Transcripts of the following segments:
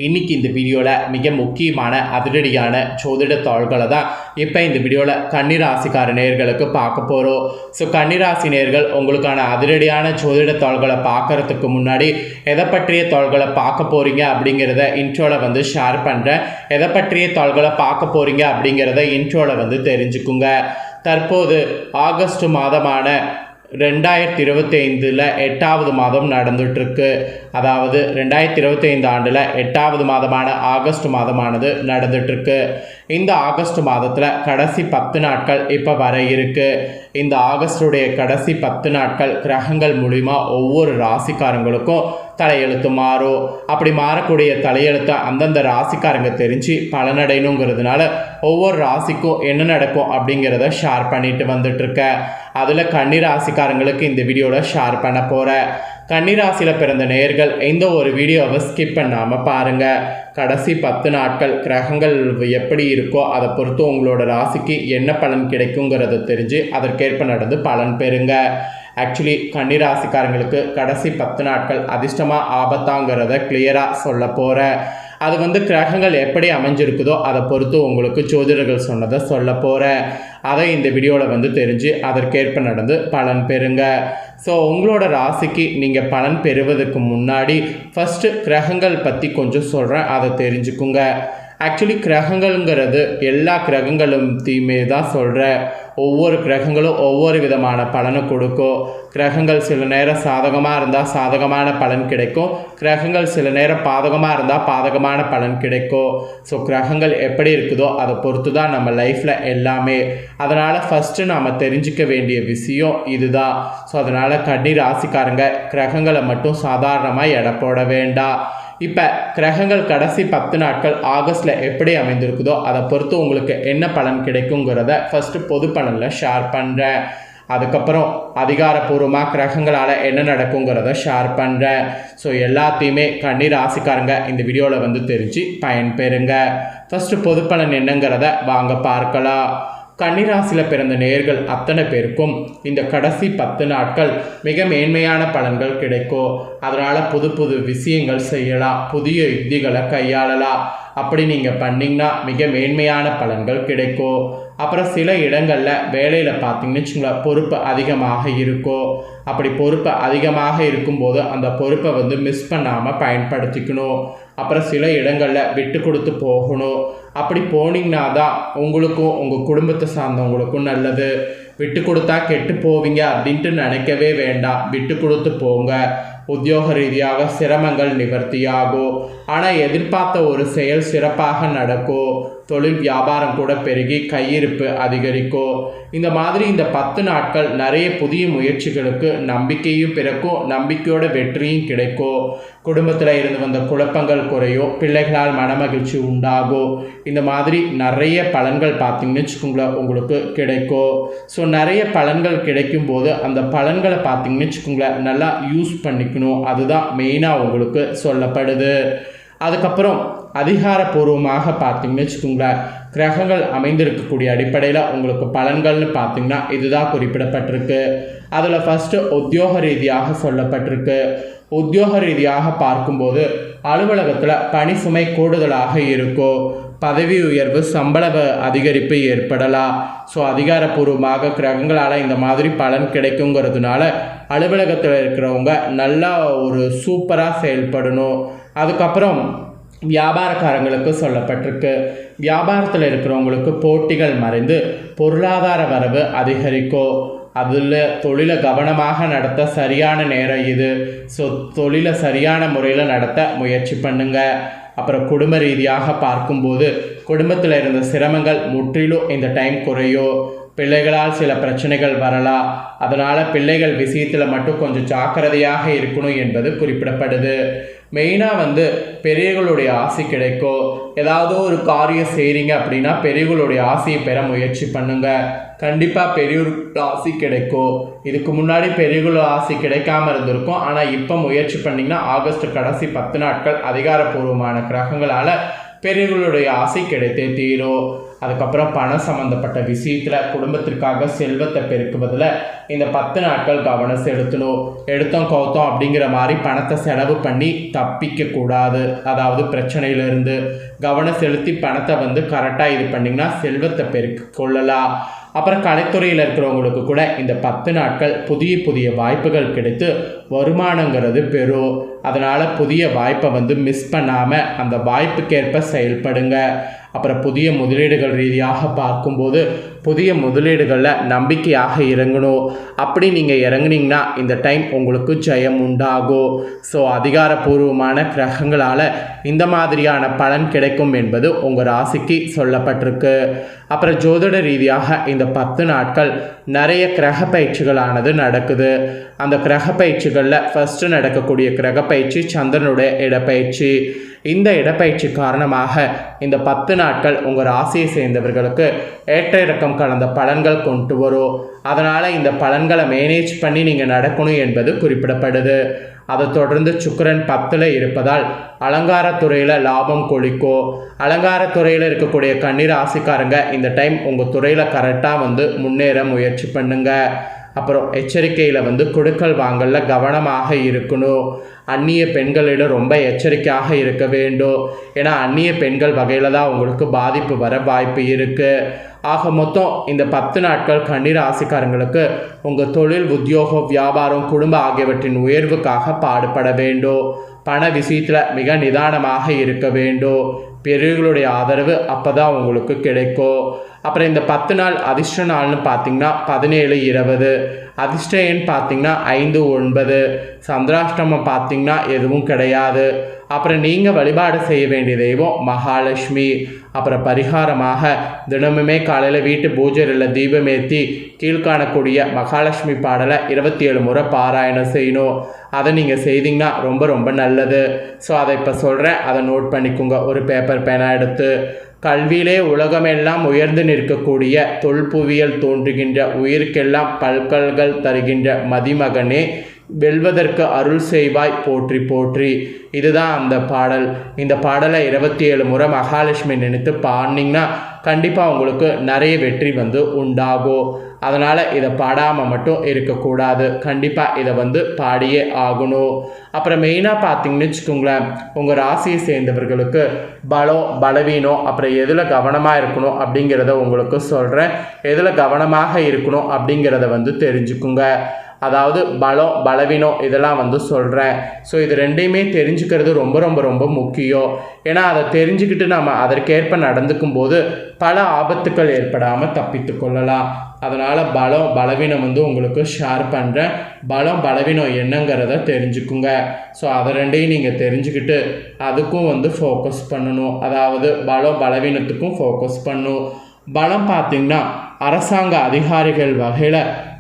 இன்றைக்கி இந்த வீடியோவில் மிக முக்கியமான அதிரடியான ஜோதிட தாள்களை தான் இப்போ இந்த வீடியோவில் கன்னிராசிக்கார நேயர்களுக்கு பார்க்க போகிறோம். ஸோ கன்னிராசி நேயர்கள் உங்களுக்கான அதிரடியான ஜோதிட தாள்களை பார்க்குறதுக்கு முன்னாடி எதை பற்றிய தாள்களை பார்க்க போகிறீங்க அப்படிங்கிறத இன்ட்ரோவில் ஷேர் பண்ணுறேன். எதை பற்றிய தாள்களை பார்க்க போகிறீங்க அப்படிங்கிறத இன்ட்ரோவில் தெரிஞ்சுக்குங்க. தற்போது ஆகஸ்ட் மாதமான 2025 8வது மாதம் நடந்துகிட்ருக்கு. அதாவது 2025 ஆண்டில் 8வது மாதமான ஆகஸ்ட் மாதமானது நடந்துகிட்ருக்கு. இந்த ஆகஸ்ட் மாதத்தில் கடைசி 10 நாட்கள் இப்போ வர இருக்குது. இந்த ஆகஸ்டுடைய கடைசி 10 நாட்கள் கிரகங்கள் மூலிமா ஒவ்வொரு ராசிக்காரங்களுக்கும் தலையெழுத்து மாறும். அப்படி மாறக்கூடிய தலையெழுத்தை அந்தந்த ராசிக்காரங்க தெரிஞ்சு பலனடையணுங்கிறதுனால ஒவ்வொரு ராசிக்கும் என்ன நடக்கும் அப்படிங்கிறத ஷேர் பண்ணிட்டு வந்துட்டுருக்கேன். அதில் கன்னிராசிக்காரங்களுக்கு இந்த வீடியோவில் ஷேர் பண்ண போகிறேன். கன்னிராசியில் பிறந்த நேயர்கள் இந்த ஒரு வீடியோவை ஸ்கிப் பண்ணாமல் பாருங்கள். கடைசி 10 நாட்கள் கிரகங்கள் எப்படி இருக்கோ அதை பொறுத்து உங்களோட ராசிக்கு என்ன பலன் கிடைக்குங்கிறத தெரிஞ்சு அதற்கேற்ப நடந்து பலன் பெறுங்க. ஆக்சுவலி கன்னிராசிக்காரங்களுக்கு கடைசி 10 நாட்கள் அதிர்ஷ்டமாக ஆபத்தாங்கிறத கிளியராக சொல்ல போகிறேன். அது கிரகங்கள் எப்படி அமைஞ்சிருக்குதோ அதை பொறுத்து உங்களுக்கு ஜோதிடர்கள் சொன்னதை சொல்ல போகிறேன். அதை இந்த வீடியோவில் தெரிஞ்சு அதற்கேற்ப நடந்து பலன் பெறுங்க. ஸோ உங்களோட ராசிக்கு நீங்கள் பலன் பெறுவதற்கு முன்னாடி ஃபஸ்ட்டு கிரகங்கள் பற்றி கொஞ்சம் சொல்கிறேன், அதை தெரிஞ்சுக்குங்க. ஆக்சுவலி கிரகங்கள்ங்கிறது எல்லா கிரகங்களும் தீமே தான் சொல்கிறேன். ஒவ்வொரு கிரகங்களும் ஒவ்வொரு விதமான பலனை கொடுக்கும். கிரகங்கள் சில நேரம் சாதகமாக இருந்தால் சாதகமான பலன் கிடைக்கும். கிரகங்கள் சில நேரம் பாதகமாக இருந்தால் பாதகமான பலன் கிடைக்கும். ஸோ கிரகங்கள் எப்படி இருக்குதோ அதை பொறுத்து தான் நம்ம லைஃப்பில் எல்லாமே. அதனால் ஃபஸ்ட்டு நாம் தெரிஞ்சிக்க வேண்டிய விஷயம் இதுதான். ஸோ அதனால் கன்னி ராசிக்காரங்க கிரகங்களை மட்டும் சாதாரணமாக எடை போட வேண்டாம். இப்போ கிரகங்கள் கடைசி 10 நாட்கள் ஆகஸ்டில் எப்படி அமைந்திருக்குதோ அதை பொறுத்து உங்களுக்கு என்ன பலன் கிடைக்குங்கிறத ஃபஸ்ட்டு பொது பலனில் ஷேர் பண்ணுறேன். அதுக்கப்புறம் அதிகாரப்பூர்வமாக கிரகங்களால் என்ன நடக்குங்கிறத ஷேர் பண்ணுறேன். ஸோ எல்லாத்தையுமே கன்னி ராசிக்காரங்க இந்த வீடியோவில் தெரிஞ்சு பயன்பெறுங்க. ஃபஸ்ட்டு பொது பலன் என்னங்கிறத வாங்க பார்க்கலாம். கன்னிராசியில் பிறந்த நேயர்கள் அத்தனை பேருக்கும் இந்த கடைசி 10 நாட்கள் மிக மேன்மையான பலன்கள் கிடைக்கும். அதனால் புது புது விஷயங்கள் செய்யலாம், புதிய யுக்திகளை கையாளலாம். அப்படி நீங்கள் பண்ணிங்கன்னா மிக மேன்மையான பலன்கள் கிடைக்கும். அப்புறம் சில இடங்களில் வேலையில் பார்த்தீங்கன்னு வச்சுங்களேன் பொறுப்பு அதிகமாக இருக்கும். அப்படி பொறுப்பு அதிகமாக இருக்கும்போது அந்த பொறுப்பை மிஸ் பண்ணாமல் பயன்படுத்திக்கணும். அப்புறம் சில இடங்களில் விட்டு கொடுத்து போகணும். அப்படி போனீங்கன்னா தான் உங்களுக்கும் உங்கள் குடும்பத்தை சார்ந்தவங்களுக்கும் நல்லது. விட்டு கொடுத்தா கெட்டு போவீங்க அப்படின்ட்டு நினைக்கவே வேண்டாம். விட்டு கொடுத்து போங்க. உத்தியோக ரீதியாக சிரமங்கள் நிவர்த்தியாகும். ஆனால் எதிர்பார்த்த ஒரு செயல் சிறப்பாக நடக்கும். தொழில் வியாபாரம் கூட பெருகி கையிருப்பு அதிகரிக்கும். இந்த மாதிரி இந்த 10 நாட்கள் நிறைய புதிய முயற்சிகளுக்கு நம்பிக்கையும் பிறக்கும், நம்பிக்கையோட வெற்றியும் கிடைக்கும். குடும்பத்தில் இருந்து வந்த குழப்பங்கள் குறையும், பிள்ளைகளால் மனமகிழ்ச்சி உண்டாகும். இந்த மாதிரி நிறைய பலன்கள் பார்த்தீங்கன்னு வச்சுக்கோங்களேன் உங்களுக்கு கிடைக்கும். ஸோ நிறைய பலன்கள் கிடைக்கும் போது அந்த பலன்களை பார்த்தீங்கன்னு வச்சுக்கோங்களேன் நல்லா யூஸ் பண்ணிக்கணும். அதுதான் மெயினாக உங்களுக்கு சொல்லப்படுது. அதுக்கப்புறம் அதிகாரப்பூர்வமாக பார்த்தீங்கன்னு வச்சுக்கோங்களேன் கிரகங்கள் அமைந்திருக்கக்கூடிய அடிப்படையில் உங்களுக்கு பலன்கள்னு பார்த்தீங்கன்னா இதுதான் குறிப்பிடப்பட்டிருக்கு. அதில் ஃபஸ்ட்டு உத்தியோக ரீதியாக சொல்லப்பட்டிருக்கு. உத்தியோக ரீதியாக பார்க்கும்போது அலுவலகத்தில் பணி சுமை கூடுதலாக இருக்கும். பதவி உயர்வு, சம்பள அதிகரிப்பு ஏற்படலாம். ஸோ அதிகாரப்பூர்வமாக கிரகங்களால் இந்த மாதிரி பலன் கிடைக்குங்கிறதுனால அலுவலகத்தில் இருக்கிறவங்க நல்லா ஒரு சூப்பராக செயல்படணும். அதுக்கப்புறம் வியாபாரக்காரங்களுக்கு சொல்லப்பட்டிருக்கு. வியாபாரத்தில் இருக்கிறவங்களுக்கு போட்டிகள் மறைந்து பொருளாதார வரவு அதிகரிக்கும். அதில் தொழிலை கவனமாக நடத்த சரியான நேரம் இது. ஸோ தொழிலை சரியான முறையில் நடத்த முயற்சி பண்ணுங்க. அப்புறம் குடும்ப ரீதியாக பார்க்கும்போது குடும்பத்தில் இருந்த சிரமங்கள் முற்றிலும் இந்த டைம் குறையும். பிள்ளைகளால் சில பிரச்சனைகள் வரலாம். அதனால் பிள்ளைகள் விஷயத்தில் மட்டும் கொஞ்சம் ஜாக்கிரதையாக இருக்கணும் என்பது குறிப்பிடப்படுது. மெயினாக பெரியவர்களுடைய ஆசை கிடைக்கும். ஏதாவது ஒரு காரியம் செய்கிறீங்க அப்படின்னா பெரியவர்களுடைய ஆசையை பெற முயற்சி பண்ணுங்கள். கண்டிப்பாக பெரியவர்கள் ஆசை கிடைக்கும். இதுக்கு முன்னாடி பெரியவர்கள் ஆசை கிடைக்காம இருந்திருக்கும். ஆனால் இப்போ முயற்சி பண்ணிங்கன்னா ஆகஸ்ட் கடைசி 10 நாட்கள் அதிகாரப்பூர்வமான கிரகங்களால் பெரியவர்களுடைய ஆசை கிடைத்தே தீரும். அதுக்கப்புறம் பணம் சம்மந்தப்பட்ட விஷயத்தில் குடும்பத்திற்காக செல்வத்தை பெருக்குவதில் இந்த 10 நாட்கள் கவனம் செலுத்தணும். எடுத்தோம் கவுத்தோம் அப்படிங்கிற மாதிரி பணத்தை செலவு பண்ணி தப்பிக்கக்கூடாது. அதாவது பிரச்சனையிலிருந்து கவனம் செலுத்தி பணத்தை கரெக்டாக இது பண்ணிங்கன்னா செல்வத்தை பெருக்க கொள்ளலாம். அப்புறம் கலைத்துறையில் இருக்கிறவங்களுக்கு கூட இந்த 10 நாட்கள் புதிய புதிய வாய்ப்புகள் கிடைத்து வருமானங்கிறது பெறும். அதனால் புதிய வாய்ப்பை மிஸ் பண்ணாமல் அந்த வாய்ப்புக்கேற்ப செயல்படுங்க. அப்புறம் புதிய முதலீடுகள் ரீதியாக பார்க்கும்போது புதிய முதலீடுகளில் நம்பிக்கையாக இறங்கணும். அப்படி நீங்கள் இறங்குனீங்கன்னா இந்த டைம் உங்களுக்கு ஜெயம் உண்டாகும். ஸோ அதிகாரப்பூர்வமான கிரகங்களால் இந்த மாதிரியான பலன் கிடைக்கும் என்பது உங்கள் ராசிக்கு சொல்லப்பட்டிருக்கு. அப்புறம் ஜோதிட ரீதியாக இந்த 10 நாட்கள் நிறைய கிரக பயிற்சிகளானது நடக்குது. அந்த கிரக பயிற்சிகளில் ஃபஸ்ட்டு நடக்கக்கூடிய கிரக பயிற்சி சந்திரனுடைய இடப்பயிற்சி. இந்த இடப்பயிற்சி காரணமாக இந்த 10 நாட்கள் உங்கள் ராசியை சேர்ந்தவர்களுக்கு ஏற்ற இறக்கம் கலந்த பலன்கள் கொண்டு வரும். அதனால் இந்த பலன்களை மேனேஜ் பண்ணி நீங்கள் நடக்கணும் என்பது குறிப்பிடப்படுது. அதை தொடர்ந்து சுக்கிரன் 10ல் இருப்பதால் அலங்காரத்துறையில் லாபம் கொளிக்கும். அலங்காரத்துறையில் இருக்கக்கூடிய கன்னி ராசிக்காரங்க இந்த டைம் உங்கள் துறையில் கரெக்டாக முன்னேற முயற்சி பண்ணுங்க. அப்புறம் எச்சரிக்கையில் கொடுக்கல் வாங்கலில் கவனமாக இருக்கணும். அந்நிய பெண்களிடம் ரொம்ப எச்சரிக்கையாக இருக்க வேண்டும். ஏன்னா அந்நிய பெண்கள் வகையில் தான் உங்களுக்கு பாதிப்பு வர வாய்ப்பு இருக்குது. ஆக மொத்தம் இந்த 10 நாட்கள் கன்னி ராசிக்காரங்களுக்கு உங்கள் தொழில், உத்தியோகம், வியாபாரம், குடும்பம் ஆகியவற்றின் உயர்வுக்காக பாடுபட வேண்டும். பண விஷயத்தில் மிக நிதானமாக இருக்க வேண்டும். பெரியவர்களுடைய ஆதரவு அப்போ தான் உங்களுக்கு கிடைக்கும். அப்புறம் இந்த 10 நாள் அதிர்ஷ்ட நாள்னு பார்த்தீங்கன்னா 17-20. அதிர்ஷ்ட எண் பார்த்தீங்கன்னா 5-9. சந்திராஷ்டமம் பார்த்தீங்கன்னா எதுவும் கிடையாது. அப்புறம் நீங்கள் வழிபாடு செய்ய வேண்டிய தெய்வம் மகாலட்சுமி. அப்புறம் பரிகாரமாக தினமுமே காலையில் வீட்டு பூஜையில் தீபமேற்றி கீழ்காணக்கூடிய மகாலட்சுமி பாடலை 27 முறை பாராயணம் செய்யணும். அதை நீங்கள் செய்தீங்கன்னா ரொம்ப ரொம்ப நல்லது. ஸோ அதை இப்போ சொல்கிறேன், அதை நோட் பண்ணிக்கோங்க ஒரு பேப்பர் பேனா எடுத்து. கல்வியிலே உலகமெல்லாம் உயர்ந்து நிற்கக்கூடிய தொல்புவியல் தோன்றுகின்ற உயிருக்கெல்லாம் பல்கல்கள் தருகின்ற மதிமகனே, வெல்வதற்கு அருள் செய்வாய் போற்றி போற்றி. இதுதான் அந்த பாடல். இந்த பாடலை 27 முறை மகாலட்சுமி நினைத்து பாடினீங்கன்னா கண்டிப்பாக உங்களுக்கு நிறைய வெற்றி உண்டாகும். அதனால் இதை பாடாமல் மட்டும் இருக்கக்கூடாது. கண்டிப்பாக இதை பாடியே ஆகணும். அப்புறம் மெயினாக பார்த்தீங்கன்னு வச்சுக்கோங்களேன், உங்கள் ராசியை சேர்ந்தவர்களுக்கு பலம், பலவீனம், அப்புறம் எதில் கவனமாக இருக்கணும் அப்படிங்கிறத உங்களுக்கு சொல்கிறேன். எதில் கவனமாக இருக்கணும் அப்படிங்கிறத தெரிஞ்சுக்குங்க. அதாவது பலம், பலவீனம் இதெல்லாம் சொல்கிறேன். ஸோ இது ரெண்டையுமே தெரிஞ்சுக்கிறது ரொம்ப ரொம்ப ரொம்ப முக்கியம். ஏன்னா அதை தெரிஞ்சுக்கிட்டு நம்ம அதற்கேற்ப நடந்துக்கும் போது பல ஆபத்துக்கள் ஏற்படாமல் தப்பித்து கொள்ளலாம். அதனால் பலம், பலவீனம் உங்களுக்கு ஷேர் பண்ணுறேன். பலம், பலவீனம் என்னங்கிறத தெரிஞ்சுக்குங்க. ஸோ அதை ரெண்டையும் நீங்கள் தெரிஞ்சுக்கிட்டு அதுக்கும் ஃபோக்கஸ் பண்ணணும். அதாவது பலம், பலவீனத்துக்கும் ஃபோக்கஸ் பண்ணணும். பலம் பார்த்திங்கன்னா அரசாங்க அதிகாரிகள் வகையில்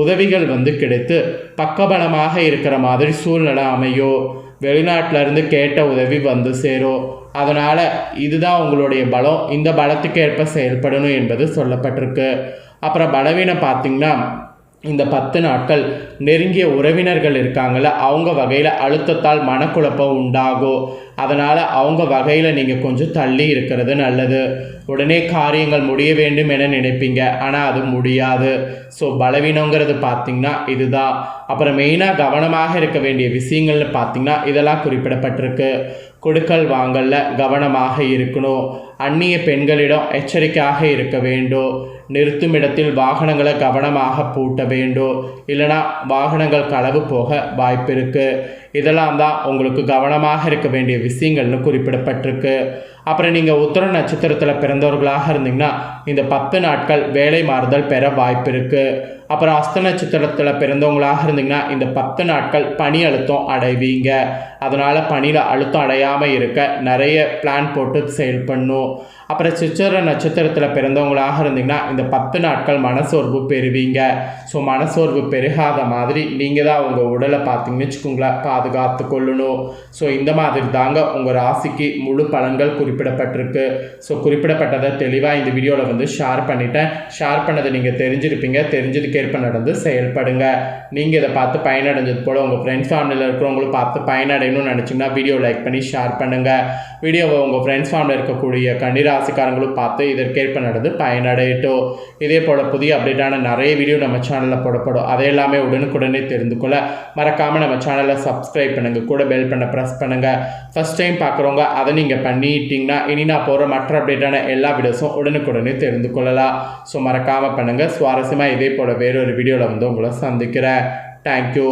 உதவிகள் கிடைத்து பக்கபலமாக இருக்கிற மாதிரி சூழ்நிலை அமையும். வெளிநாட்டிலேருந்து கேட்ட உதவி சேரும். அதனால் இதுதான் உங்களுடைய பலம். இந்த பலத்துக்கு ஏற்ப செயல்படணும் என்பது சொல்லப்பட்டிருக்கு. அப்புறம் பலவீனம் பார்த்திங்கன்னா இந்த 10 நாட்கள் நெருங்கிய உறவினர்கள் இருக்காங்கள, அவங்க வகையில் அழுத்தத்தால் மனக்குழப்பம் உண்டாகும். அதனால் அவங்க வகையில் நீங்கள் கொஞ்சம் தள்ளி இருக்கிறது நல்லது. உடனே காரியங்கள் முடிய வேண்டும் என நினைப்பீங்க, ஆனால் அது முடியாது. ஸோ பலவீனங்கிறது பார்த்திங்கன்னா இதுதான். அப்புறம் மெயினாக கவனமாக இருக்க வேண்டிய விஷயங்கள்னு பார்த்திங்கன்னா இதெல்லாம் குறிப்பிடப்பட்டிருக்கு. கொடுக்கல் வாங்கலில் கவனமாக இருக்கணும். அந்நிய பெண்களிடம் எச்சரிக்கையாக இருக்க வேண்டும். நிறுத்தும் இடத்தில் வாகனங்களை கவனமாக பூட்ட வேண்டும். இல்லைனா வாகனங்கள் களவு போக வாய்ப்பு இருக்குது. இதெல்லாம் தான் உங்களுக்கு கவனமாக இருக்க வேண்டிய விஷயங்கள்னு குறிப்பிடப்பட்டிருக்கு. அப்புறம் நீங்கள் உத்திர நட்சத்திரத்தில் பிறந்தவர்களாக இருந்தீங்கன்னா இந்த 10 நாட்கள் வேலை மாறுதல் பெற வாய்ப்பு இருக்குது. அப்புறம் அஸ்த நட்சத்திரத்தில் பிறந்தவங்களாக இருந்தீங்கன்னா இந்த 10 நாட்கள் பணி அழுத்தம் அடைவீங்க. அதனால் பணியில் அழுத்தம் அடையாமல் இருக்க நிறைய பிளான் போட்டு செயல்படணும். அப்புறம் சித்திரை நட்சத்திரத்தில் பிறந்தவங்களாக இருந்தீங்கன்னா இந்த 10 நாட்கள் மனசோர்வு பெறுவீங்க. ஸோ மனசோர்வு பெருகாத மாதிரி நீங்கள் தான் உங்கள் உடலை பார்த்தீங்கன்னு வச்சுக்கோங்களேன் பாதுகாத்து கொள்ளணும். ஸோ இந்த மாதிரி தாங்க உங்கள் ராசிக்கு முழு பலன்கள் குறிப்பிடப்பட்டிருக்கு. ஸோ குறிப்பிடப்பட்டதை தெளிவாக இந்த வீடியோவில் ஷேர் பண்ணிட்டேன். ஷேர் பண்ணதை நீங்கள் தெரிஞ்சிருப்பீங்க. தெரிஞ்சதுக்கேற்ப நடந்து செயல்படுங்க. நீங்கள் இதை பார்த்து பயனடைஞ்சது போல் உங்கள் ஃப்ரெண்ட்ஸ் ஃபேமிலியில் இருக்கிறவங்களும் பார்த்து பயனடையணும்னு நினச்சிங்கன்னா வீடியோ லைக் பண்ணி ஷேர் பண்ணுங்கள். வீடியோவை உங்கள் ஃப்ரெண்ட்ஸ் ஃபேமிலியில் இருக்கக்கூடிய கண்டிப்பாக ராசிக்காரங்களும் பார்த்து இதற்கேற்ப நடந்து பயனடையட்டும். இதே போல் புதிய அப்டேட்டான நிறைய வீடியோ நம்ம சேனலில் போடப்படும். அதை எல்லாமே உடனுக்குடனே தெரிந்து கொள்ள மறக்காமல் நம்ம சேனலை சப்ஸ்கிரைப் பண்ணுங்கள், கூட பெல் பண்ண ப்ரெஸ் பண்ணுங்கள். ஃபஸ்ட் டைம் பார்க்குறவங்க அதை நீங்கள் பண்ணிட்டீங்கன்னா இனி நான் போகிற மற்ற அப்டேட்டான எல்லா வீடியோஸும் உடனுக்குடனே தெரிந்து கொள்ளலாம். ஸோ மறக்காமல் பண்ணுங்கள். சுவாரஸ்யமாக இதே போல் வேறொரு வீடியோவில் வந்து உங்களை சந்திக்கிறேன். தேங்க்யூ.